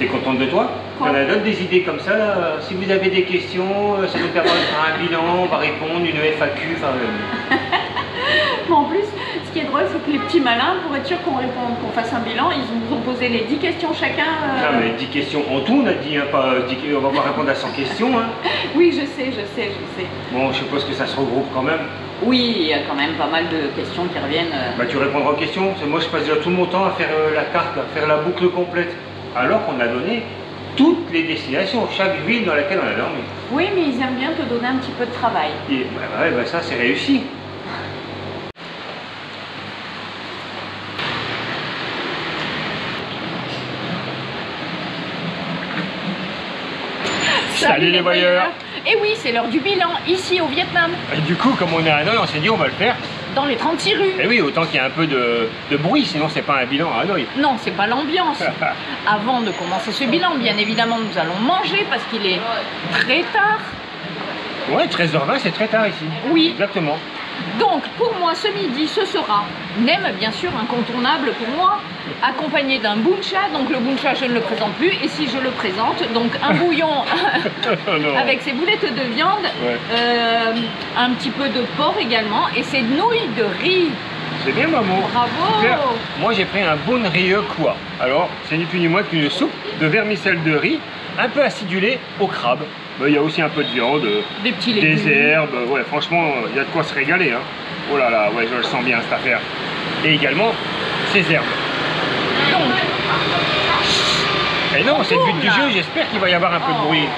T'es contente de toi? Quoi? On a d'autres des idées comme ça. Là. Si vous avez des questions, ça nous permet de faire un bilan, on va répondre, une FAQ. Enfin, Bon, en plus, ce qui est drôle, c'est que les petits malins, pour être sûr qu'on réponde, qu'on fasse un bilan, ils nous ont posé les 10 questions chacun. Non, mais 10 questions en tout, on a dit, hein, pas 10, on va pas répondre à 100 questions. Hein. Oui, je sais. Bon, je suppose que ça se regroupe quand même. Oui, il y a quand même pas mal de questions qui reviennent. Bah, tu répondras aux questions. Moi, je passe déjà tout mon temps à faire la carte, à faire la boucle complète. Alors qu'on a donné toutes les destinations, chaque ville dans laquelle on a dormi. Oui, mais ils aiment bien te donner un petit peu de travail. Et bah, ça, c'est réussi. Salut les voyeurs. Et oui, c'est l'heure du bilan, ici au Vietnam. Et du coup, comme on est à Hanoï, on s'est dit on va le faire. Dans les 36 rues. Et oui, autant qu'il y ait un peu de bruit, sinon c'est pas un bilan à Hanoï. Non, c'est pas l'ambiance. Avant de commencer ce bilan, bien évidemment, nous allons manger parce qu'il est très tard. Ouais, 13h20, c'est très tard ici. Oui. Exactement. Donc, pour moi, ce midi, ce sera nem, bien sûr, incontournable pour moi, accompagné d'un buncha. Donc, le buncha, je ne le présente plus. Et si je le présente, donc un bouillon avec ses boulettes de viande, ouais. Un petit peu de porc également, et ses nouilles de riz. C'est bien, maman. Bravo. Super. Moi, j'ai pris un bon riz quoi. Alors, c'est ni plus ni moins qu'une soupe de vermicelle de riz, un peu acidulée au crabe. Il y a aussi un peu de viande, des petits légumes, des herbes, ouais, franchement, il y a de quoi se régaler. Hein. Oh là là, ouais, je le sens bien cette affaire. Et également, ces herbes. Donc, et non, c'est le but du jeu, j'espère qu'il va y avoir un peu de bruit.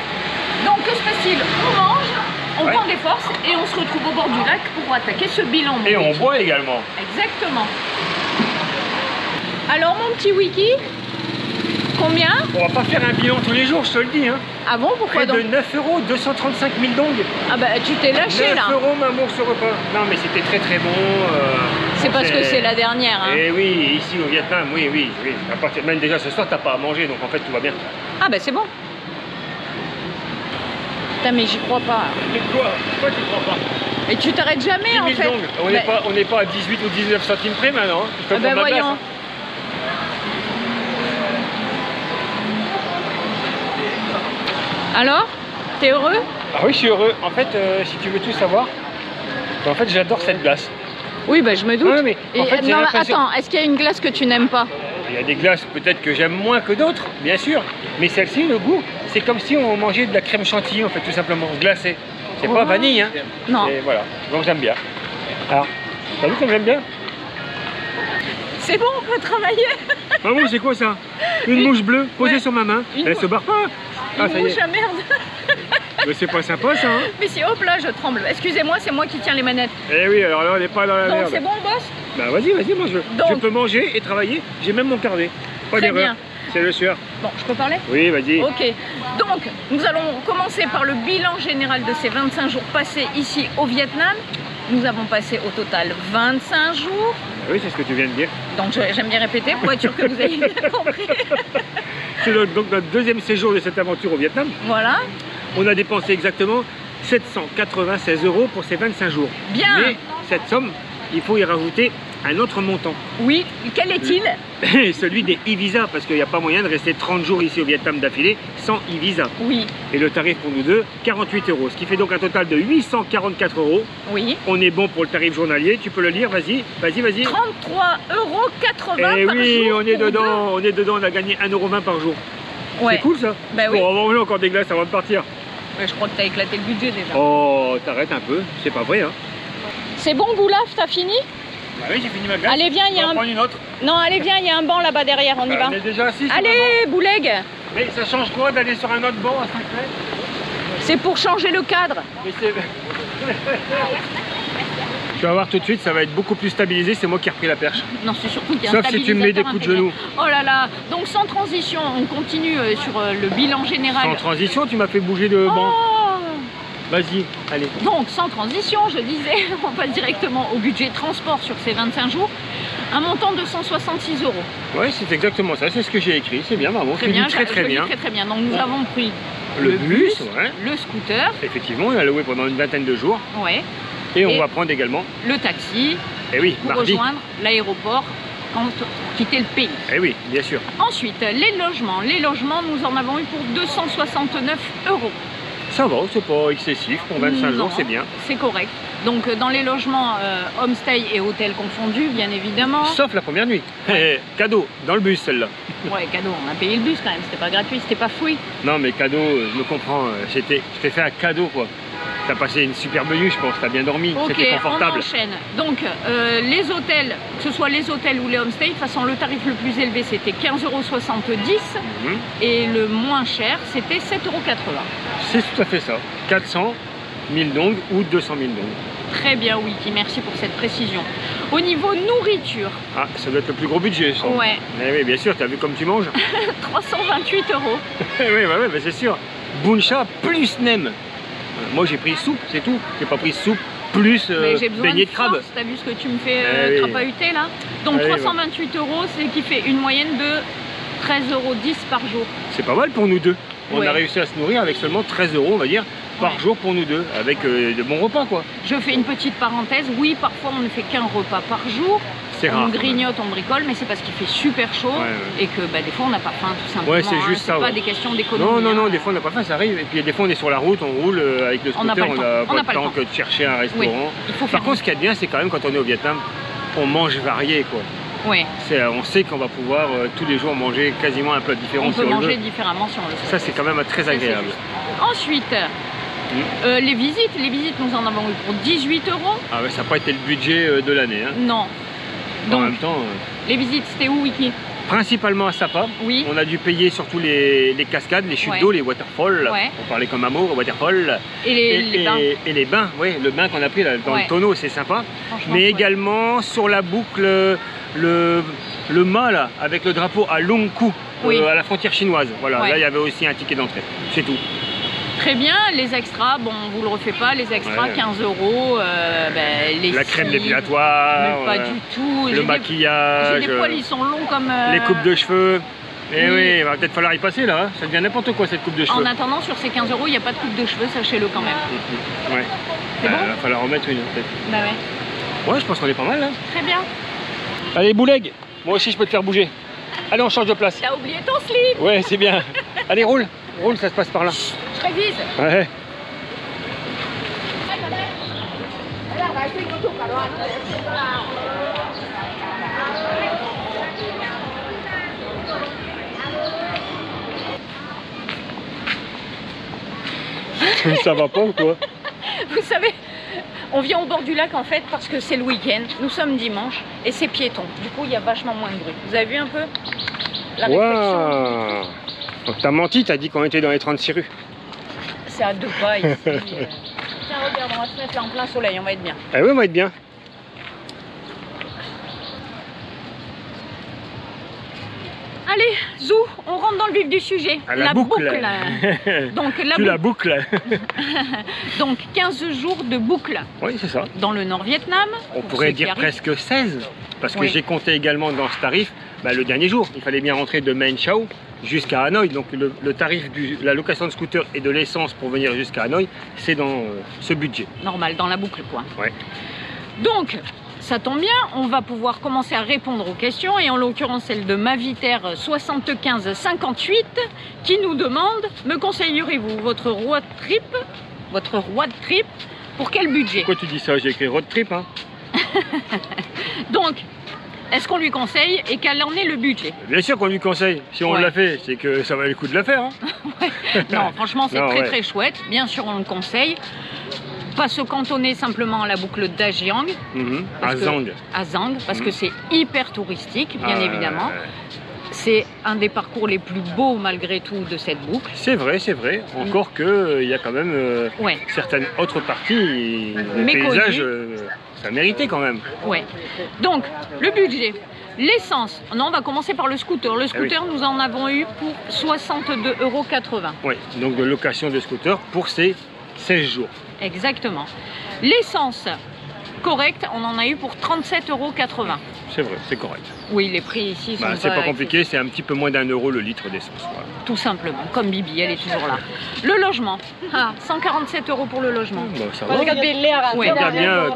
Donc, que se passe-t-il? On mange, on prend des forces et on se retrouve au bord du lac pour attaquer ce bilan. Et on boit également. Exactement. Alors, mon petit Wiki, combien? On va pas faire un bilan tous les jours, je te le dis. Hein. Ah bon, pourquoi donc? De 9 €, 235 000 dong. Ah bah tu t'es lâché 9 là. 9 € maman ce repas. Non mais c'était très très bon. C'est parce que c'est la dernière. Hein. Et oui, ici au Vietnam, oui. À partir, même déjà ce soir, t'as pas à manger, donc en fait tout va bien. Ah bah c'est bon. Putain mais j'y crois pas. Mais quoi? Pourquoi tu crois pas? Et tu t'arrêtes jamais en fait. On n'est pas à 18 ou 19 centimes près maintenant. Hein. Ah bah voyons. Place, hein. Alors, t'es heureux? Ah oui, je suis heureux. En fait, si tu veux tout savoir, en fait, j'adore cette glace. Oui, bah je me doute. Ouais, mais en fait, non, attends, est-ce qu'il y a une glace que tu n'aimes pas? Il y a des glaces peut-être que j'aime moins que d'autres, bien sûr. Mais celle-ci, le goût, c'est comme si on mangeait de la crème chantilly, en fait, tout simplement, glacée. C'est pas vanille, hein. Non. Et voilà, donc j'aime bien. Alors, t'as vu comme j'aime bien? C'est bon, on peut travailler. Maman, c'est quoi ça? Une mouche bleue posée sur ma main. Elle se barre pas. Une mouche à merde. Mais c'est pas sympa ça, hein. Mais si, hop là, je tremble. Excusez-moi, c'est moi qui tiens les manettes. Eh oui, alors là, on n'est pas dans la merde. Donc c'est bon, boss? Bah vas-y, mange-le. Je peux manger et travailler. J'ai même mon carnet. Pas d'erreur. C'est le sueur. Bon, je peux parler? Oui, vas-y. Ok. Donc, nous allons commencer par le bilan général de ces 25 jours passés ici au Vietnam. Nous avons passé au total 25 jours. Oui, c'est ce que tu viens de dire. Donc j'aime bien répéter pour être sûr que vous ayez bien compris. C'est donc notre deuxième séjour de cette aventure au Vietnam. Voilà. On a dépensé exactement 796 € pour ces 25 jours. Bien. Mais cette somme, il faut y rajouter un autre montant. Oui, quel est-il? Celui des e-visa, parce qu'il n'y a pas moyen de rester 30 jours ici au Vietnam d'affilée sans e-visa. Oui. Et le tarif pour nous deux, 48 €, ce qui fait donc un total de 844 €. Oui. On est bon pour le tarif journalier, tu peux le lire, vas-y. 33,80 € par jour. Oui, on est dedans, on a gagné 1,20 € par jour. Ouais. C'est cool ça. Bah oui. Bon, on va manger encore des glaces avant de partir. Mais je crois que t'as éclaté le budget déjà. Oh, t'arrêtes un peu, c'est pas vrai, hein. C'est bon, Boulaf, t'as fini? Bah oui, j'ai fini ma glace. Allez, viens, il y a un... une autre. Non, allez, viens, il y a un banc là-bas derrière, on y va. On est déjà assis. Allez, Bouleg. Mais ça change quoi d'aller sur un autre banc à 5 mètres? C'est pour changer le cadre. Mais c'est... Tu vas voir tout de suite, ça va être beaucoup plus stabilisé, c'est moi qui ai repris la perche. Non, c'est surtout qu'il y a un stabilisateur. Sauf si tu me mets des coups de genoux. Oh là là, donc sans transition, on continue sur le bilan général. Sans transition, tu m'as fait bouger de banc. Vas-y, allez. Donc, sans transition, je disais, on passe directement au budget transport sur ces 25 jours. Un montant de 166 €. Oui, c'est exactement ça, c'est ce que j'ai écrit. C'est bien, maman. Très bien, très bien. Très bien. Donc, nous avons pris le bus, le scooter. Effectivement, on a loué pendant une vingtaine de jours. Ouais. Et on va prendre également le taxi. Et oui, pour rejoindre l'aéroport quand quitter le pays. Eh oui, bien sûr. Ensuite, les logements. Les logements, nous en avons eu pour 269 €. Ça va, c'est pas excessif. Pour 25 jours, c'est bien. C'est correct. Donc dans les logements homestay et hôtels confondus, bien évidemment. Sauf la première nuit. Ouais. Cadeau, dans le bus celle-là. Ouais, cadeau, on a payé le bus quand même, c'était pas gratuit, c'était pas free. Non mais cadeau, je me comprends, je t'ai fait un cadeau quoi. T'as passé une superbe nuit, je pense, t'as bien dormi, c'était confortable. On enchaîne. Donc les hôtels, que ce soit les hôtels ou les homestays, de toute façon le tarif le plus élevé c'était 15,70 € et le moins cher c'était 7,80 €. C'est tout à fait ça, 400 000 dong ou 200 000 dong. Très bien Wiki, merci pour cette précision. Au niveau nourriture. Ah, ça doit être le plus gros budget, ça. Ouais. Mais oui, bien sûr, t'as vu comme tu manges. 328 €. Oui, c'est sûr. Buncha plus nem. Moi j'ai pris soupe, c'est tout. J'ai pas pris soupe plus beignet de crabe. T'as vu ce que tu me fais crapahuter là? Donc 328 €, c'est qui fait une moyenne de 13,10 € par jour. C'est pas mal pour nous deux. On a réussi à se nourrir avec seulement 13 €, on va dire, par jour pour nous deux, avec de bons repas quoi. Je fais une petite parenthèse, oui, parfois on ne fait qu'un repas par jour. C'est rare. On grignote, on bricole, mais c'est parce qu'il fait super chaud et que des fois on n'a pas faim tout simplement. Ouais, c'est juste ça. C'est pas des questions d'économie. Non, des fois on n'a pas faim, ça arrive. Et puis des fois on est sur la route, on roule avec le scooter, on n'a pas le temps que de chercher un restaurant. Oui, par contre, ce qui est bien, c'est quand même quand on est au Vietnam, on mange varié quoi. Ouais. On sait qu'on va pouvoir tous les jours manger quasiment un plat différent. On peut manger différemment si on le sait. Ça c'est quand même très agréable. Ensuite, les visites, nous en avons eu pour 18 €. Ah ouais, ça n'a pas été le budget de l'année. Hein. Non. Donc, en même temps, les visites, c'était où, Wiki? Principalement à Sapa. Oui. On a dû payer surtout les cascades, les chutes d'eau, les waterfalls. On parlait comme amour, waterfall. Et les bains. Et les bains, oui, le bain qu'on a pris là, dans le tonneau, c'est sympa. Mais également sur la boucle, le mât là, avec le drapeau à Longkou, à la frontière chinoise. Voilà, là il y avait aussi un ticket d'entrée. C'est tout. Très bien, les extras, bon, on vous le refait pas, les extras, 15 €, la crème dépilatoire, pas du tout. Le maquillage, j'ai des poils, ils sont longs comme... les coupes de cheveux. Et oui, il va peut-être falloir y passer là, hein. Ça devient n'importe quoi cette coupe de cheveux. En attendant, sur ces 15 €, il n'y a pas de coupe de cheveux, sachez-le quand même. Ouais. C'est bon ? Il va falloir en mettre une peut-être. Bah ouais. Ouais, je pense qu'on est pas mal là. Très bien. Allez, Bouleg, moi aussi je peux te faire bouger. Allez, on change de place. T'as oublié ton slip. Ouais, c'est bien. Allez, roule. Roule, ça se passe par là. Je révise. Ouais. Ça va pas ou quoi? Vous savez, on vient au bord du lac en fait parce que c'est le week-end. Nous sommes dimanche et c'est piéton. Du coup, il y a vachement moins de bruit. Vous avez vu un peu la réflexion? Donc t'as menti, t'as dit qu'on était dans les 36 rues. C'est à 2 pas ici. Tiens, regarde, on va se mettre là en plein soleil, on va être bien. Ah oui, on va être bien. Allez, Zou, on rentre dans le vif du sujet. La boucle. Donc, la boucle. Donc 15 jours de boucle. Oui, c'est ça. Dans le Nord-Vietnam. On pourrait dire presque 16. Parce que j'ai compté également dans ce tarif le dernier jour. Il fallait bien rentrer de Mae Chau jusqu'à Hanoï. Donc le tarif de la location de scooter et de l'essence pour venir jusqu'à Hanoï, c'est dans ce budget. Normal, dans la boucle quoi. Ouais. Donc, ça tombe bien, on va pouvoir commencer à répondre aux questions et en l'occurrence celle de Maviter 7558 qui nous demande: me conseillerez-vous votre road trip pour quel budget? Pourquoi tu dis ça? J'ai écrit road trip hein. Donc, est-ce qu'on lui conseille et quel en est le budget? Bien sûr qu'on lui conseille. Si on l'a fait, c'est que ça valait le coup de la faire. Hein. Non, franchement, c'est très chouette. Bien sûr, on le conseille. Pas se cantonner simplement à la boucle d'Ajiang. À Zang. À Zang, parce que c'est hyper touristique, bien évidemment. C'est un des parcours les plus beaux malgré tout de cette boucle. C'est vrai, c'est vrai. Encore qu'il y a quand même certaines autres parties, les paysages, ça méritait quand même. Ouais. Donc, le budget. L'essence, non, on va commencer par le scooter. Le scooter, nous en avons eu pour 62,80 €. Oui, donc de location de scooter pour ces 16 jours. Exactement. L'essence correcte, on en a eu pour 37,80 €. C'est vrai, c'est correct. Oui, les prix ici sont c'est pas compliqué, c'est un petit peu moins d'1 € le litre d'essence. Voilà. tout simplement, comme Bibi, elle est toujours là. Le logement, 147 € pour le logement. Bon, ça va. Ouais. Regarde bien,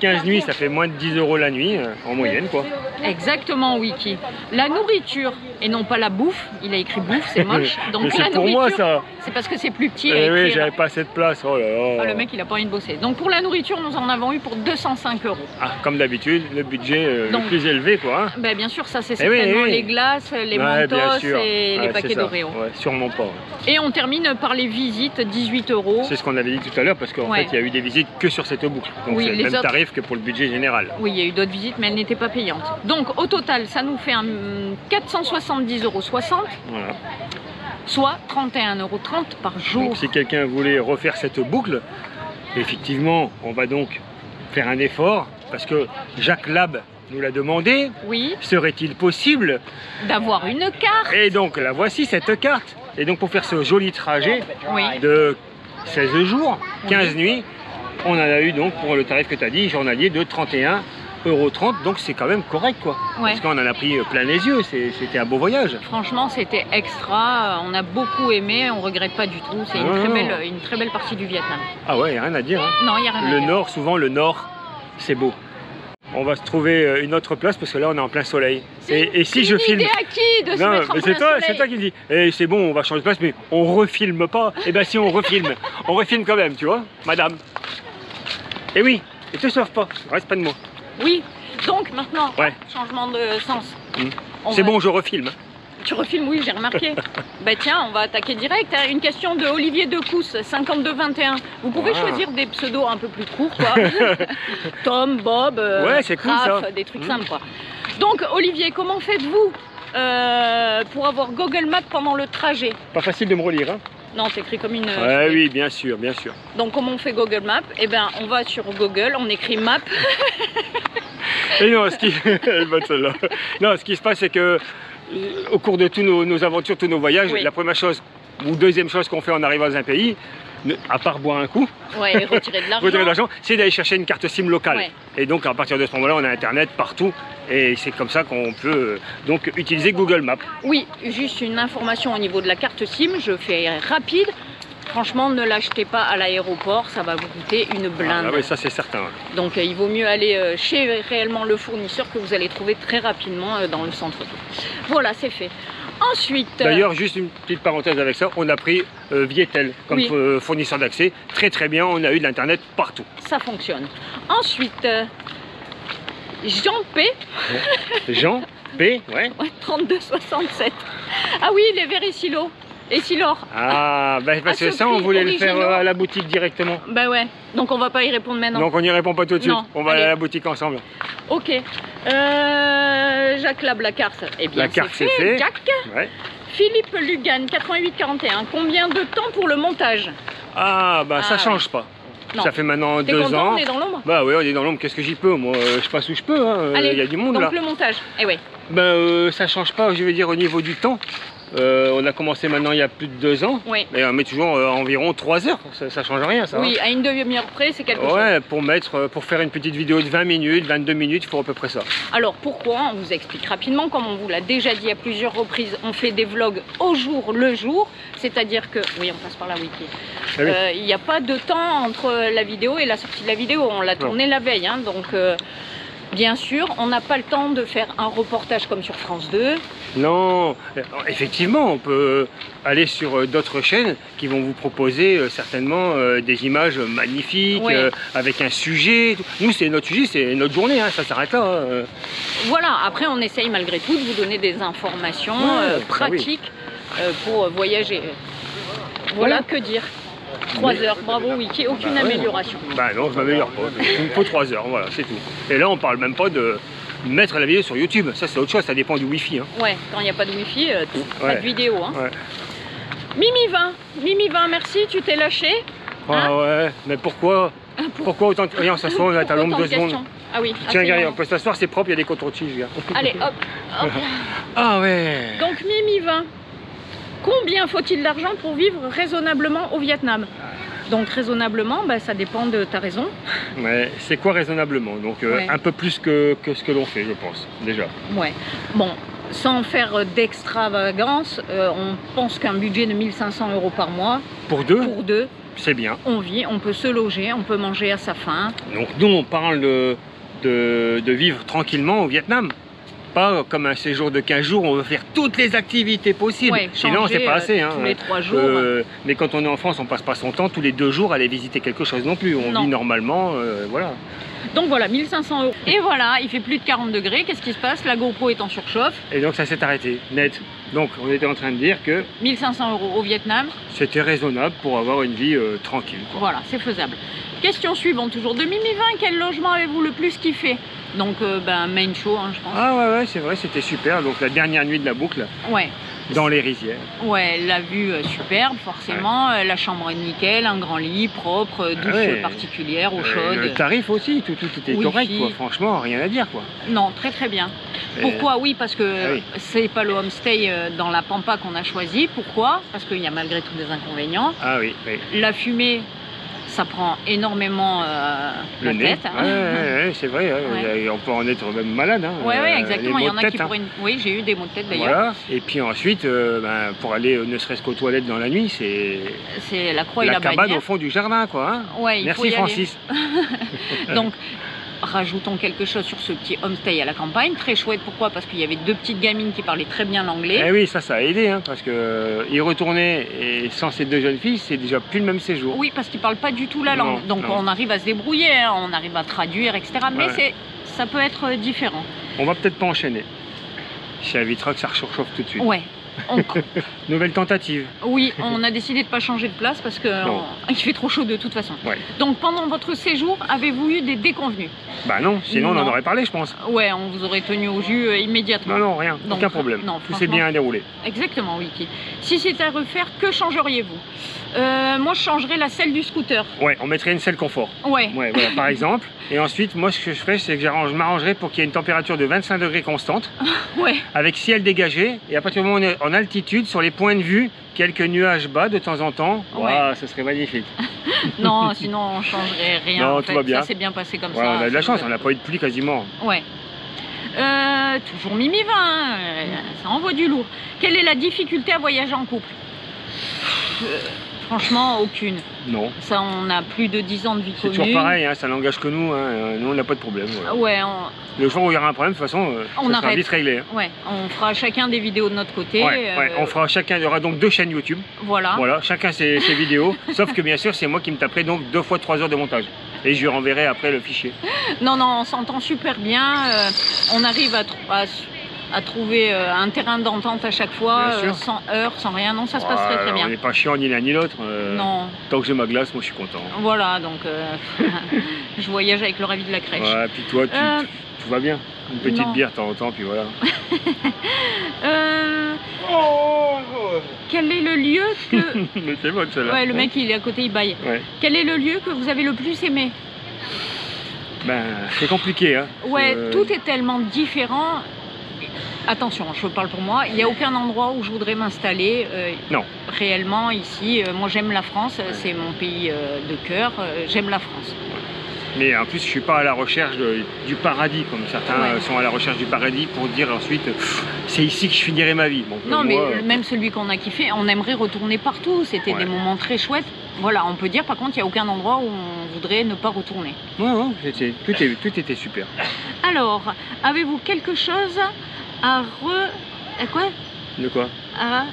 15 nuits, ça fait moins de 10 € la nuit, en moyenne, quoi. Exactement, Wiki. La nourriture, et non pas la bouffe, il a écrit bouffe, c'est moche. Donc Mais la c'est pour nourriture, moi, ça. c'est parce que c'est plus petit. Eh oui, écrire. j'avais pas assez de place, oh là là. Ah, le mec, il a pas envie de bosser. Donc pour la nourriture, nous en avons eu pour 205 €. Ah, comme d'habitude, le budget Donc, le plus élevé, quoi. Hein. Ben, bien sûr, ça c'est Eh oui, certainement eh oui. les glaces, les Ouais, bien Mentos sûr. et les Ouais, paquets c'est ça. d'Oreo. Ouais, sûrement pas. Et on termine par les visites, 18 €. C'est ce qu'on avait dit tout à l'heure, parce qu'en Ouais. fait, il y a eu des visites que sur cette boucle. Donc Oui, c'est le les même autres- tarif que pour le budget général. Oui, il y a eu d'autres visites, mais elles n'étaient pas payantes. Donc au total, ça nous fait un 470,60 €, Voilà. soit 31,30 € par jour. Donc si quelqu'un voulait refaire cette boucle, effectivement, on va donc faire un effort, parce que Jacques Lab nous l'a demandé. Oui, Serait-il possible? d'avoir une carte. Et donc la voici, cette carte. Et donc pour faire ce joli trajet Oui, de 16 jours, 15 nuits, on en a eu donc pour le tarif que tu as dit, journalier de 31,30 €. Donc c'est quand même correct, quoi. Ouais. Parce qu'on en a pris plein les yeux, c'était un beau voyage. franchement, c'était extra. On a beaucoup aimé, on regrette pas du tout. C'est une très belle partie du Vietnam. Ah ouais, y a rien à dire. Hein. Non, il n'y a rien à Le dire. nord, souvent le nord, c'est beau. On va se trouver une autre place parce que là on est en plein soleil. Et si je filme. Idée à qui de se Non, mettre en mais plein soleil? c'est toi qui me dis. Et c'est bon, on va changer de place, mais on refilme pas. Et ben si on refilme, on refilme quand même, tu vois, madame. Et oui, et te sauve pas, reste pas de moi. Oui, donc maintenant, Ouais. changement de sens. On C'est va- bon, je refilme. Tu refilmes, oui, j'ai remarqué. Ben tiens, on va attaquer direct. Hein. Une question de Olivier Decousse, 5221. Vous pouvez Ah. choisir des pseudos un peu plus courts, quoi. Tom, Bob, Ouais, c'est cool, Raph, ça. des trucs simples, quoi. Donc, Olivier, comment faites-vous pour avoir Google Maps pendant le trajet? Pas facile de me relire, hein. Non, c'est écrit comme une... Ouais, oui, bien sûr, bien sûr. Donc, comment on fait Google Maps? Eh ben, on va sur Google, on écrit Map. Et non, bonne celle-là. Non, ce qui se passe, c'est que au cours de tous nos aventures, tous nos voyages, Oui. la première chose ou deuxième chose qu'on fait en arrivant dans un pays, à part boire un coup, Ouais, et retirer de l'argent. retirer de l'argent, c'est d'aller chercher une carte SIM locale. Ouais. Et donc à partir de ce moment-là, on a Internet partout. Et c'est comme ça qu'on peut donc utiliser Google Maps. Oui, juste une information au niveau de la carte SIM, je fais rapide. Franchement, ne l'achetez pas à l'aéroport, ça va vous coûter une blinde. Ah oui, ça c'est certain. Ouais. Donc il vaut mieux aller chez réellement le fournisseur que vous allez trouver très rapidement dans le centre. Voilà, c'est fait. Ensuite... D'ailleurs, juste une petite parenthèse avec ça, on a pris Vietel comme Oui. fournisseur d'accès. Très très bien, on a eu de l'internet partout. ça fonctionne. Ensuite, Jean P, Jean P, ouais. ouais, 3267. Ah oui, les Véricilo. Et Silor. Ah, bah, parce À que ce ça, on prix voulait le faire originaux. à la boutique directement. Bah ouais, donc on va pas y répondre maintenant. Donc on n'y répond pas tout de suite. Non, On va aller allez. à la boutique ensemble. Ok. Jacques Lab, la carte. Eh bien, La carte, c'est fait. Jack. Ouais. Philippe Lugan, 8841. Combien de temps pour le montage? Ah, bah ça Ah, change pas. Non. Ça fait maintenant T'es 2 content, ans. on est dans l'ombre? Bah oui, on est dans l'ombre, qu'est-ce que j'y peux? Moi, je passe où je peux, hein. Allez, Il y a du monde donc là. le montage. Eh oui. Ben, ça change pas, je veux dire, au niveau du temps. On a commencé maintenant il y a plus de 2 ans. Oui. Et on met toujours environ 3 heures. Ça change rien, ça. Oui, à une demi-heure près, c'est quelque chose. Ouais, pour faire une petite vidéo de 20 minutes, 22 minutes, il faut à peu près ça. Alors pourquoi? On vous explique rapidement, comme on vous l'a déjà dit à plusieurs reprises, on fait des vlogs au jour le jour, c'est-à-dire que, oui on passe par la wiki, Ah oui. il n'y a pas de temps entre la vidéo et la sortie de la vidéo, on l'a tournée la veille, hein, donc bien sûr on n'a pas le temps de faire un reportage comme sur France 2. Non, effectivement, on peut aller sur d'autres chaînes qui vont vous proposer certainement des images magnifiques, Ouais. avec un sujet. Nous, c'est notre sujet, c'est notre journée, hein, ça s'arrête là. Hein. Voilà, après on essaye malgré tout de vous donner des informations Ouais, ça, oui. pratiques pour voyager. Voilà, Ouais. que dire. 3 heures, bravo Wiki, aucune Bah ouais. amélioration. Bah non, je m'améliore pas. Il me faut 3 heures, voilà, c'est tout. Et là, on parle même pas de mettre la vidéo sur YouTube. Ça, c'est autre chose, ça dépend du Wi-Fi. Hein. Ouais, quand il n'y a pas de wifi, pas Ouais. de vidéo. Hein. Ouais. Mimi 20, merci, tu t'es lâché. Ah ouais, mais pourquoi Pourquoi autant de... Regarde, on s'assoit, on est à l'ombre Autant 2 de secondes. questions. Ah oui, Tiens, regarde, absolument. on peut s'asseoir, c'est propre, il y a des contrôles-tiges, regarde. Allez, hop, hop. Ah ouais. Donc Mimi 20, combien faut-il d'argent pour vivre raisonnablement au Vietnam? Donc raisonnablement, bah, ça dépend de ta raison. Mais c'est quoi raisonnablement? Donc Ouais. un peu plus que ce que l'on fait, je pense, déjà. Ouais. Bon, sans faire d'extravagance, on pense qu'un budget de 1500 € par mois, Pour deux, pour 2, c'est bien. on vit, on peut se loger, on peut manger à sa faim. Donc nous, on parle de vivre tranquillement au Vietnam. Pas comme un séjour de 15 jours, on veut faire toutes les activités possibles. Ouais, Sinon, c'est pas assez. Hein. Tous les 3 jours. Mais quand on est en France, on passe pas son temps tous les 2 jours à aller visiter quelque chose non plus. On Non. vit normalement, voilà. Donc voilà, 1500 €. Et voilà, il fait plus de 40 degrés. Qu'est-ce qui se passe? La GoPro est en surchauffe. Et donc ça s'est arrêté, net. Donc on était en train de dire que 1500 € au Vietnam. c'était raisonnable pour avoir une vie tranquille, quoi. Voilà, c'est faisable. Question suivante, toujours de Mimi 20. Quel logement avez-vous le plus kiffé? Donc, main show, hein, je pense. Ah ouais, c'est vrai, c'était super. Donc la dernière nuit de la boucle, Ouais. dans les rizières. Ouais, la vue superbe, forcément. La chambre est nickel, un grand lit, propre, douche ouais. particulière, eau chaude. Le tarif aussi, tout était Wi-Fi. correct, quoi. Franchement, rien à dire, quoi. Non, très très bien. Et- Pourquoi? Oui, parce que Ah oui. c'est pas le homestay dans la Pampa qu'on a choisi. Pourquoi? Parce qu'il y a malgré tout des inconvénients. Ah oui, oui. La fumée, ça prend énormément Le la nez. tête. Hein. Ouais, c'est vrai, hein. Ouais. On peut en être même malade. Hein. Ouais, Les exactement. Il y maux en de a tête, qui hein. pourraient. Oui, j'ai eu des maux de tête d'ailleurs. Voilà. Et puis ensuite, pour aller ne serait-ce qu'aux toilettes dans la nuit, c'est C'est la croix et la la cabane bannière. au fond du jardin, quoi. Hein. Ouais, il faut Merci y Francis. aller. Donc, rajoutons quelque chose sur ce petit homestay à la campagne. Très chouette. Pourquoi? Parce qu'il y avait 2 petites gamines qui parlaient très bien l'anglais. Eh oui, ça a aidé, hein, parce que y retourner et sans ces 2 jeunes filles, c'est déjà plus le même séjour. Oui, parce qu'ils parlent pas du tout la Non, langue. Donc non. on arrive à se débrouiller, hein, on arrive à traduire, etc. Mais Ouais. ça peut être différent. On va peut-être pas enchaîner. Ça évitera que ça surchauffe tout de suite. Ouais. On- Nouvelle tentative. Oui, on a décidé de pas changer de place parce que Non. il fait trop chaud de toute façon. Ouais. Donc pendant votre séjour, avez-vous eu des déconvenus? Bah non, sinon on en Non. aurait parlé, je pense. Ouais, on vous aurait tenu au jus immédiatement. Non, rien, Donc, aucun problème. non, Tout s'est franchement. bien déroulé. Exactement, Wiki. Si c'était à refaire, que changeriez-vous? Moi, je changerais la selle du scooter. Ouais, on mettrait une selle confort. Ouais. Ouais, voilà, par exemple. Et ensuite, moi, ce que je ferais, c'est que je m'arrangerais pour qu'il y ait une température de 25 degrés constante, Ouais. avec ciel dégagé. Et à partir du moment où on est en altitude, sur les points de vue, quelques nuages bas de temps en temps. Ouais. Waouh, ça serait magnifique. Non, sinon on changerait rien. Non, en tout fait. va bien. Ça s'est bien passé comme Ouais, ça. on a de la Ça chance, nous on n'a pas eu de pluie quasiment. Ouais. Toujours Mimi 20, hein, ça envoie du lourd. Quelle est la difficulté à voyager en couple? Franchement, aucune. Non. Ça, on a plus de 10 ans de vie C'est commune. toujours pareil, hein, ça n'engage que nous. Hein. Nous, on n'a pas de problème. Voilà. Ouais, Le jour où il y aura un problème, de toute façon, On ça sera arrête. vite réglé. Hein. ouais, on fera chacun des vidéos de notre côté. Ouais, on fera chacun, il y aura donc 2 chaînes YouTube. Voilà. Voilà, chacun ses vidéos. Sauf que bien sûr, c'est moi qui me taperai donc 2 fois 3 heures de montage. Et je lui renverrai après le fichier. Non, non, on s'entend super bien. On arrive à trouver un terrain d'entente à chaque fois, Bien sûr. sans heurts, sans rien. Non, ça se passe très Ouais, très bien. On n'est pas chiant ni l'un ni l'autre. Non. Tant que j'ai ma glace, moi je suis content. Voilà, donc je voyage avec le ravi de la crèche. Ouais, puis toi, tout va bien. Une petite non. bière de temps en temps, puis voilà. Quel est le lieu que... Mais c'est bonne celle-là. Ouais, le mec il est à côté, il baille. Ouais. Quel est le lieu que vous avez le plus aimé? Ben, c'est compliqué, hein. Ouais, tout est tellement différent. Attention, je parle pour moi, il n'y a aucun endroit où je voudrais m'installer Non. réellement ici. Moi j'aime la France, c'est mon pays de cœur, j'aime la France. Mais en plus, je suis pas à la recherche du paradis, comme certains Ouais. sont à la recherche du paradis pour dire ensuite c'est ici que je finirai ma vie. Donc, Non, moi, mais même celui qu'on a kiffé, on aimerait retourner partout, c'était Ouais. des moments très chouettes. Voilà, on peut dire par contre, il n'y a aucun endroit où on voudrait ne pas retourner. tout était super. Alors, avez-vous quelque chose à quoi? De quoi? À...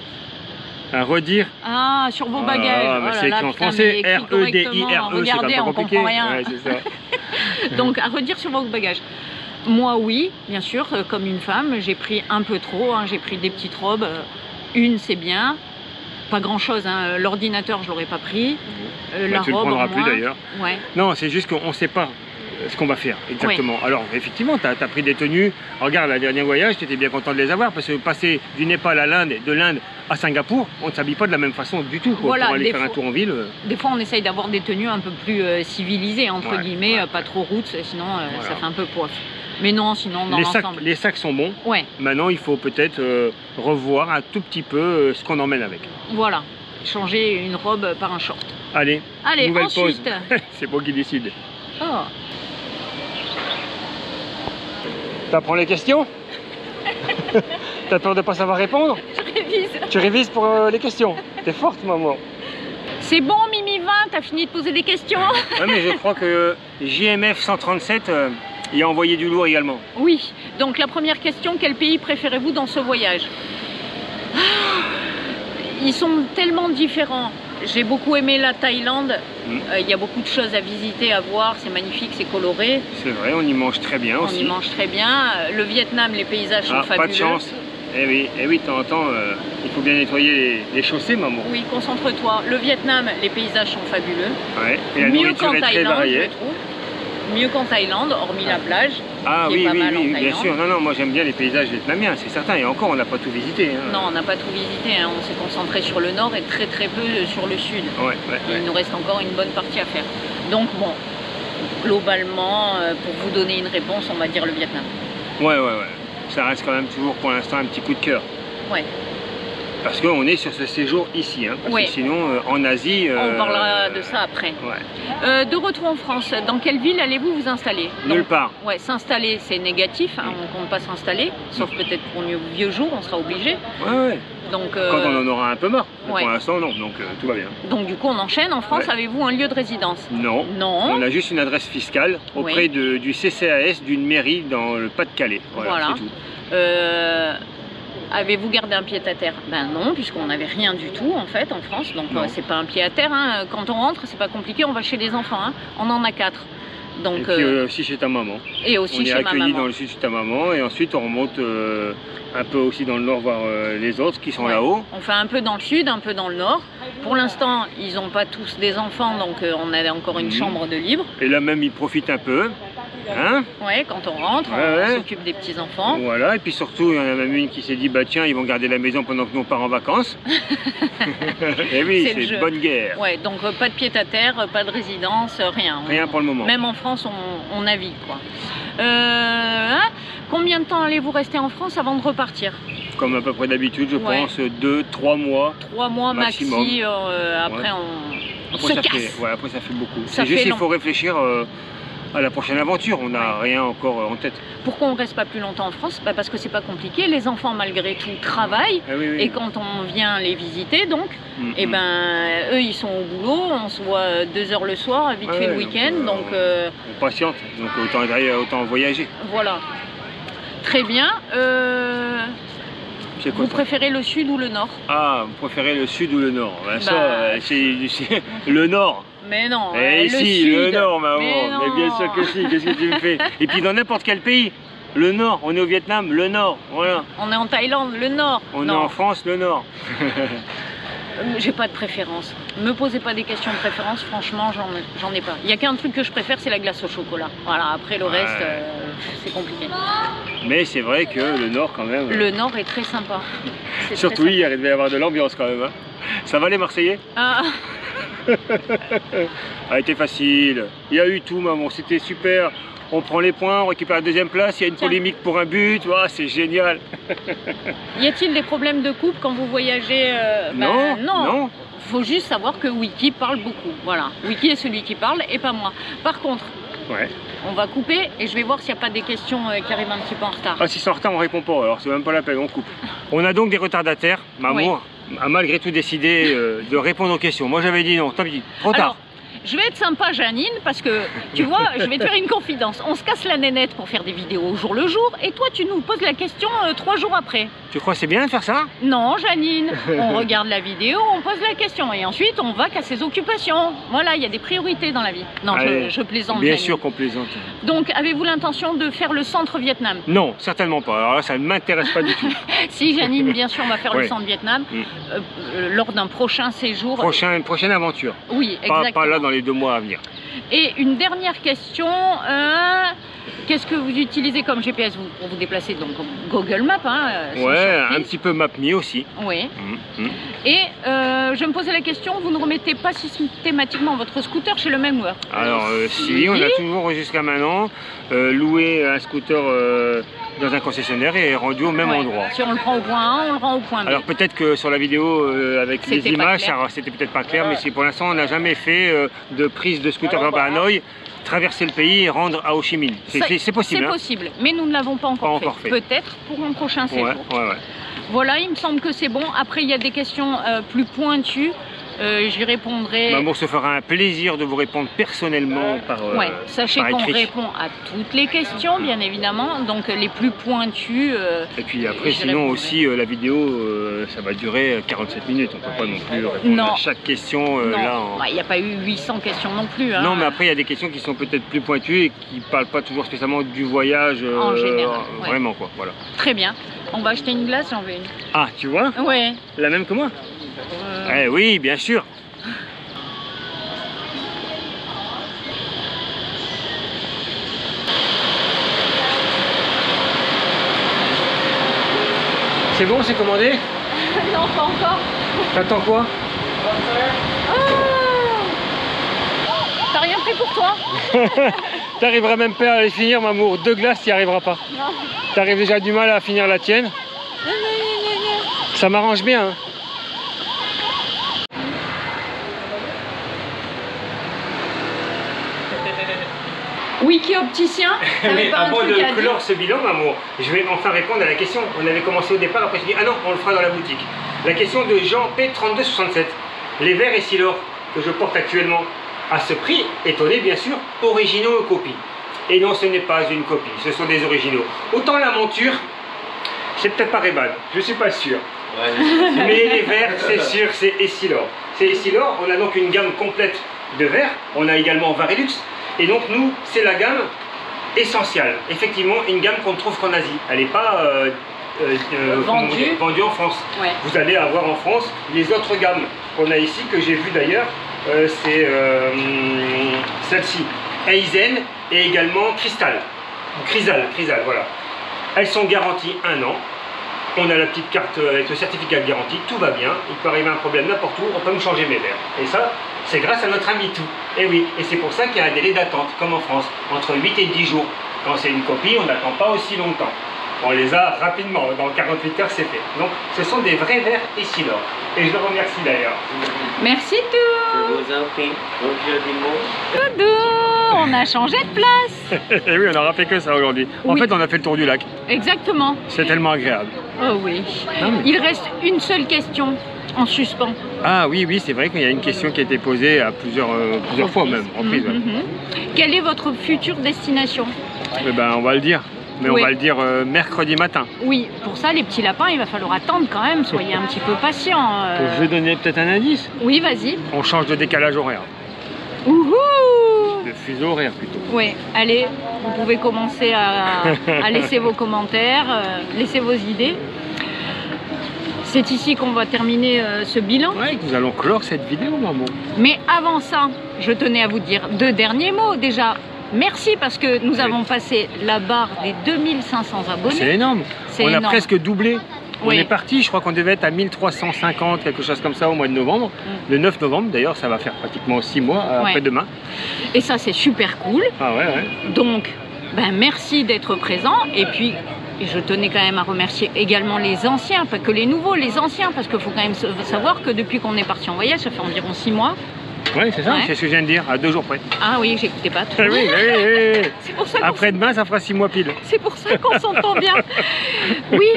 À redire. Ah, sur vos bagages. Ah, Oh mais là c'est là, écrit en putain, français, mais écrit correctement. REDIRE, c'est Regardez, pas on compliqué. comprend rien. Ouais, c'est ça. Donc, à redire sur vos bagages. Moi, oui, bien sûr, comme une femme, j'ai pris un peu trop. Hein, j'ai pris des petites robes. Une, c'est bien. Pas grand-chose. Hein. L'ordinateur, je l'aurais pas pris. La Tu le robe, prendras en plus moins. d'ailleurs. Ouais. Non, c'est juste qu'on ne sait pas ce qu'on va faire exactement. Alors, effectivement, tu as pris des tenues. Regarde, la dernière voyage, tu étais bien content de les avoir parce que passer du Népal à l'Inde, de l'Inde à Singapour, on ne s'habille pas de la même façon du tout. Quoi, Voilà, pour aller des faire un fois- tour en ville. Des fois, on essaye d'avoir des tenues un peu plus civilisées, entre Ouais, guillemets, ouais. pas trop roots, sinon ça Voilà. fait un peu poif. Mais non, sinon, dans l'ensemble. Les sacs sont bons. Ouais, Maintenant, il faut peut-être revoir un tout petit peu ce qu'on emmène avec. voilà. Changer une robe par un short. Allez, Allez, nouvelle ensuite. pause. C'est moi qui décide. Oh. T'apprends les questions? T'as peur de pas savoir répondre? Je révise. Tu révises pour les questions. T'es forte, maman. C'est bon, Mimi 20, t'as fini de poser des questions? Ouais, mais je crois que JMF 137 y a envoyé du lourd également. Oui. Donc la première question, quel pays préférez-vous dans ce voyage? Ils sont tellement différents. J'ai beaucoup aimé la Thaïlande. Il y a beaucoup de choses à visiter, à voir. C'est magnifique, c'est coloré. C'est vrai, on y mange très bien aussi. On y mange très bien. Le Vietnam, les paysages sont fabuleux. Pas de chance. Eh oui, de temps en temps, il faut bien nettoyer les chaussées, maman. Oui, concentre-toi. Le Vietnam, les paysages sont fabuleux. Ouais. Et la nourriture est très variée. Mieux qu'en Thaïlande, hormis la plage. Ah oui, oui, bien sûr. Non, moi j'aime bien les paysages vietnamiens, c'est certain. Et encore, on n'a pas tout visité. Hein. Non, on n'a pas tout visité. Hein. On s'est concentré sur le nord et très peu sur le sud. Il nous reste encore une bonne partie à faire. Donc bon, globalement, pour vous donner une réponse, on va dire le Vietnam. Ouais. Ça reste quand même toujours pour l'instant un petit coup de cœur. Ouais. Parce qu'on est sur ce séjour ici, hein, parce que sinon en Asie... on parlera de ça après. Ouais. De retour en France, dans quelle ville allez-vous vous installer? Nulle part. Ouais, s'installer c'est négatif, hein, on ne compte pas s'installer, sauf peut-être pour nos vieux jours, on sera obligé. Ouais. Donc, quand on en aura un peu marre, pour l'instant non, donc tout va bien. Donc du coup on enchaîne, en France avez-vous un lieu de résidence? Non. On a juste une adresse fiscale auprès du CCAS d'une mairie dans le Pas-de-Calais. Voilà. C'est tout. Avez-vous gardé un pied-à-terre? Ben non, puisqu'on n'avait rien du tout en fait en France, donc c'est pas un pied-à-terre. Hein. Quand on rentre, c'est pas compliqué, on va chez les enfants, hein. On en a 4. Donc, et puis aussi chez ta maman. Et aussi on chez est ma maman. accueillis dans le sud chez ta maman et ensuite on remonte un peu aussi dans le nord voir les autres qui sont là-haut. On fait un peu dans le sud, un peu dans le nord. Pour l'instant, ils n'ont pas tous des enfants, donc on a encore une chambre de libre. Et là même, ils profitent un peu. Hein? Ouais, quand on rentre, on s'occupe des petits-enfants. Voilà, et puis surtout, il y en a même une qui s'est dit, bah tiens, ils vont garder la maison pendant que nous on part en vacances. Et oui, c'est une bonne guerre. Ouais, donc pas de pied-à-terre, pas de résidence, rien. Rien pour le moment. Même en France, on navigue, quoi. Combien de temps allez-vous rester en France avant de repartir? Comme à peu près d'habitude, je pense, 2-3 mois. 3 mois maximum. Maxi, après on se casse. Après ça fait beaucoup. C'est juste qu'il faut réfléchir à la prochaine aventure, on n'a rien encore en tête. Pourquoi on ne reste pas plus longtemps en France? Parce que c'est pas compliqué, les enfants malgré tout travaillent, et quand on vient les visiter donc, et ben eux ils sont au boulot, on se voit 2 heures le soir, vite fait le week-end, donc on patiente, donc autant voyager. Voilà, très bien. Vous préférez le sud ou le nord? Ah, vous préférez le sud ou le nord? Ben ça, c'est le nord. Mais non, le nord, maman. Mais bien sûr que si, qu'est-ce que tu me fais? Et puis dans n'importe quel pays, le nord, on est au Vietnam, le nord, voilà. On est en Thaïlande, le nord. On est en France, le nord. J'ai pas de préférence. Me posez pas des questions de préférence, franchement, j'en ai pas. Il y a qu'un truc que je préfère, c'est la glace au chocolat. Voilà, après le reste, c'est compliqué. Mais c'est vrai que le nord, quand même. Le nord est très sympa. Surtout hier, il devait y avoir de l'ambiance quand même. Hein. Ça va les Marseillais? A été facile. Il y a eu tout, maman. C'était super. On prend les points, on récupère la 2e place. Il y a une polémique pour un but. Oh, c'est génial. Y a-t-il des problèmes de couple quand vous voyagez? Non. Faut juste savoir que Wiki parle beaucoup. Voilà. Wiki est celui qui parle et pas moi. Par contre, on va couper et je vais voir s'il n'y a pas des questions qui arrivent un petit peu en retard. Ah, si c'est en retard, on répond pas. Alors c'est même pas la peine, on coupe. On a donc des retardataires. Maman a malgré tout décidé de répondre aux questions. Moi j'avais dit non, tant pis, trop tard. Je vais être sympa, Janine, parce que, tu vois, je vais te faire une confidence. On se casse la nénette pour faire des vidéos au jour le jour, et toi, tu nous poses la question 3 jours après. Tu crois que c'est bien de faire ça? Non, Janine. On regarde la vidéo, on pose la question, et ensuite, on va qu'à ses occupations. Voilà, il y a des priorités dans la vie. Non, je plaisante, bien Janine. Sûr qu'on plaisante. Donc, avez-vous l'intention de faire le centre Vietnam? Non, certainement pas. Alors là, ça ne m'intéresse pas du tout. Si, Janine, bien sûr, on va faire le centre Vietnam lors d'un prochain séjour. Prochaine aventure. Oui, exactement. Pas là dans les 2 mois à venir. Et une dernière question, qu'est-ce que vous utilisez comme GPS pour vous déplacer? Donc Google Maps, hein, un petit peu MapMe aussi. Oui. Et je me posais la question, vous ne remettez pas systématiquement votre scooter chez le même loueur? Alors si, on a toujours jusqu'à maintenant loué un scooter dans un concessionnaire et est rendu au même Ouais. endroit. Si on le prend au point A, on le rend au point B. Alors peut-être que sur la vidéo avec les C'était pas images, clair. c'était peut-être pas clair, mais pour l'instant on n'a jamais fait de prise de scooter par exemple à Hanoï, traverser le pays et rendre à Ho Chi Minh. C'est possible. C'est hein. possible, mais nous ne l'avons pas encore fait. Peut-être pour un prochain séjour. Ouais. Voilà, il me semble que c'est bon. Après, il y a des questions plus pointues. J'y répondrai. Mamour se fera un plaisir de vous répondre personnellement par Sachez par qu'on écrit. répond à toutes les questions, bien évidemment. Donc les plus pointues. Et puis après, j'y sinon répondrai. aussi, la vidéo, ça va durer 47 minutes. On ne peut pas non plus répondre à chaque question. Non, Là, il n'y a pas eu 800 questions non plus. Hein. Non, mais après, il y a des questions qui sont peut-être plus pointues et qui ne parlent pas toujours spécialement du voyage. En général, ouais. Vraiment, quoi. Voilà. Très bien. On va acheter une glace, j'en veux une. Ah, tu vois? Ouais. La même que moi? Eh oui, bien sûr. C'est bon, c'est commandé? Non, pas encore. T'attends quoi? T'as rien pris pour toi? T'arriveras même pas à les finir, Mamour. 2 glaces, t'y arriveras pas. Non. T'arrives déjà du mal à finir la tienne. Ça m'arrange bien. Hein. Wiki opticien, t'avais Mais pas un avant truc à de dire? clore ce bilan, Mamour, je vais enfin répondre à la question. On avait commencé au départ, après je dis ah non, on le fera dans la boutique. La question de Jean P3267. Les verres et Silor que je porte actuellement à ce prix, étonné bien sûr, originaux ou copies. Et non, ce n'est pas une copie, ce sont des originaux. Autant la monture, c'est peut-être pas Ray-Ban, je suis pas sûr. Ouais. Mais les verres, c'est sûr, c'est Essilor. C'est Essilor, on a donc une gamme complète de verres, on a également Varilux, et donc nous, c'est la gamme essentielle. Effectivement, une gamme qu'on ne trouve qu'en Asie. Elle n'est pas vendue en France. Ouais. Vous allez avoir en France les autres gammes qu'on a ici, que j'ai vu d'ailleurs, c'est celle-ci, Eisen et également Cristal, voilà. Elles sont garanties 1 an. On a la petite carte avec le certificat de garantie, tout va bien, il peut arriver un problème n'importe où, on peut me changer mes verres. Et ça, c'est grâce à notre ami Tout. Et oui, et c'est pour ça qu'il y a un délai d'attente, comme en France, entre 8 et 10 jours. Quand c'est une copie, on n'attend pas aussi longtemps. On les a rapidement, dans 48 heures c'est fait. Donc ce sont des vrais verres Essilor. Et je le remercie d'ailleurs. Merci Je tout. vous en prie. Bonjour Dimo. Doudou, on a changé de place. Et oui, on n'aura fait que ça aujourd'hui. En Oui. fait, on a fait le tour du lac. Exactement. C'est tellement agréable. Oh oui. Il reste une seule question en suspens. Ah oui, c'est vrai qu'il y a une question qui a été posée à plusieurs fois même. Reprises, ouais. Mhm. Quelle est votre future destination? Eh ben, on va le dire. Mais Oui. on va le dire mercredi matin. Oui, pour ça, les petits lapins, il va falloir attendre quand même. Soyez un petit peu patients. Je vais donner peut-être un indice. Oui, vas-y. On change de décalage horaire. Ouhou! De fuseau horaire plutôt. Oui, allez, vous pouvez commencer à laisser vos commentaires, laisser vos idées. C'est ici qu'on va terminer ce bilan. Ouais, nous allons clore cette vidéo, maman. Mais avant ça, je tenais à vous dire 2 derniers mots. Déjà, merci parce que nous avons passé la barre des 2500 C'est abonnés. énorme. C'est On a énorme. presque doublé. On Oui. est parti, je crois qu'on devait être à 1350, quelque chose comme ça au mois de novembre. Le 9 novembre, d'ailleurs, ça va faire pratiquement 6 mois Ouais. après-demain. Et ça, c'est super cool. Ah ouais. Donc, ben, merci d'être présent. Et puis, je tenais quand même à remercier également les anciens, pas que les nouveaux, les anciens, parce qu'il faut quand même savoir que depuis qu'on est parti en voyage, ça fait environ 6 mois. Ouais, c'est ça, Ouais. c'est ce que je viens de dire, à 2 jours près. Ah oui, j'écoutais pas trop. Ah oui. C'est pour ça qu'on Après-demain, ça fera 6 mois pile. C'est pour ça qu'on s'entend bien. Oui,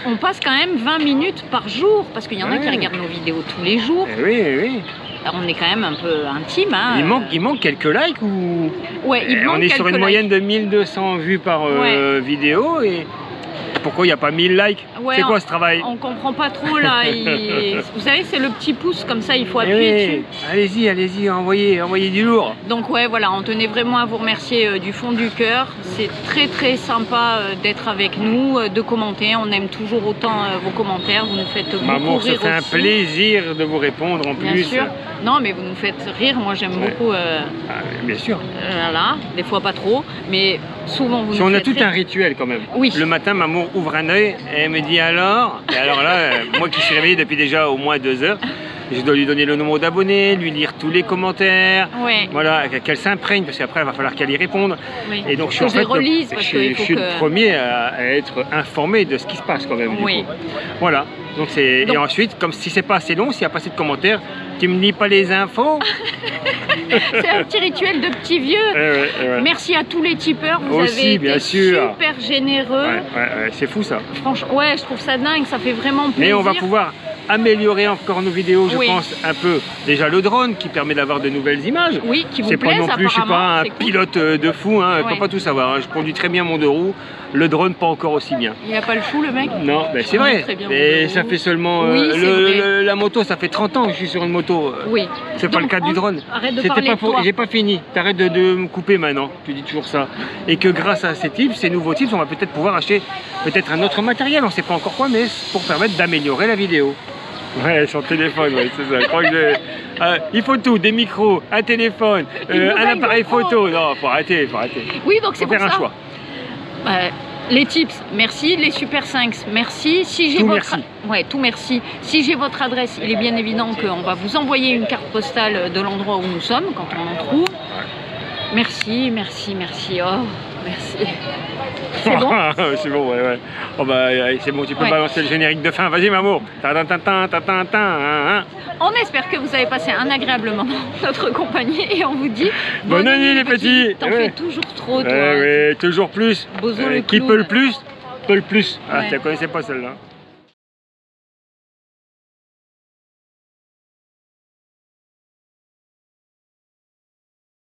on passe quand même 20 minutes par jour, parce qu'il y en a qui Ouais. regardent nos vidéos tous les jours. Eh oui. Alors, on est quand même un peu intime. Hein. Il manque quelques likes ou... Ouais, il On manque est sur quelques une moyenne likes. de 1200 vues par Ouais. vidéo et... Pourquoi il n'y a pas 1000 likes? Ouais, C'est quoi ce travail? On comprend pas trop là. Vous savez, c'est le petit pouce comme ça, il faut Eh appuyer oui. dessus. Allez-y, envoyez du lourd. Donc ouais, voilà, on tenait vraiment à vous remercier du fond du cœur. C'est très sympa d'être avec nous, de commenter. On aime toujours autant vos commentaires. Vous nous faites beaucoup Mamour, ça rire fait un aussi. plaisir de vous répondre en Bien plus. sûr. Non, mais vous nous faites rire. Moi, j'aime Ouais. beaucoup. Ah, bien sûr. Voilà, des fois pas trop, mais souvent vous Si nous on a faites tout rire. un rituel quand même. Oui. Le matin, Mamour ouvre un œil et elle me dit alors. Et alors là, moi qui suis réveillé depuis déjà au moins 2 heures, je dois lui donner le nombre d'abonnés, lui lire tous les commentaires, Ouais. voilà, qu'elle s'imprègne, parce qu'après il va falloir qu'elle y réponde. Oui. Et donc je suis, Que en je les fait, relise, parce qu'il je faut suis que- le premier à être informé de ce qui se passe quand même. Du Oui. coup. Voilà. Donc et Donc- ensuite, comme si c'est pas assez long, s'il n'y a pas assez de commentaires, tu me lis pas les infos. C'est un petit rituel de petit vieux. Ouais. Merci à tous les tipeurs, vous Aussi, avez bien été sûr. super généreux. Ouais, c'est fou ça. Franchement, ouais, je trouve ça dingue, ça fait vraiment plaisir. Mais on va pouvoir améliorer encore nos vidéos, je Oui. pense, un peu. Déjà le drone qui permet d'avoir de nouvelles images. Oui, qui vous C'est pas plaisent non plus, je suis apparemment, pas un c'est cool. pilote de fou, hein, je Ouais. peux pas tout savoir. Hein. Je conduis très bien mon deux roues, le drone pas encore aussi bien. Il a pas le chou le mec? Non, ben c'est Ah, vrai. très bien, Mais mon ça deux fait seulement Oui, c'est vrai. la moto, ça fait 30 ans que je suis sur une moto. Oui. C'est pas le Donc, cas du drone. Arrête de C'était parler pas de pour. toi. J'ai pas fini. T'arrêtes de me couper maintenant. Tu dis toujours ça. Et que grâce à ces tips, ces nouveaux tips, on va peut-être pouvoir acheter peut-être un autre matériel. On sait pas encore quoi, mais pour permettre d'améliorer la vidéo. Ouais, son téléphone, ouais, c'est ça. Je crois que il faut tout, des micros, un téléphone, Une un nouvelle appareil GoPro. photo. Non, faut arrêter. Oui, donc c'est Faut pour faire un ça. choix. Les tips, merci. Les Super 5, merci. Si j'ai Tout votre... merci. Ouais, tout merci. Si j'ai votre adresse, il est bien évident qu'on va vous envoyer une carte postale de l'endroit où nous sommes, quand on en trouve. Merci. Oh, merci. C'est bon? C'est bon, ouais. Oh bah, c'est bon, tu peux Ouais. balancer le générique de fin. Vas-y, Mamour. Hein. On espère que vous avez passé un agréable moment en notre compagnie et on vous dit Bonne nuit, les petits. T'en Ouais. fais toujours trop, toi. Ouais, toujours plus. Bozo le Qui clown. peut le plus, peut le plus. Ah, Ouais. tu la connaissais pas celle-là.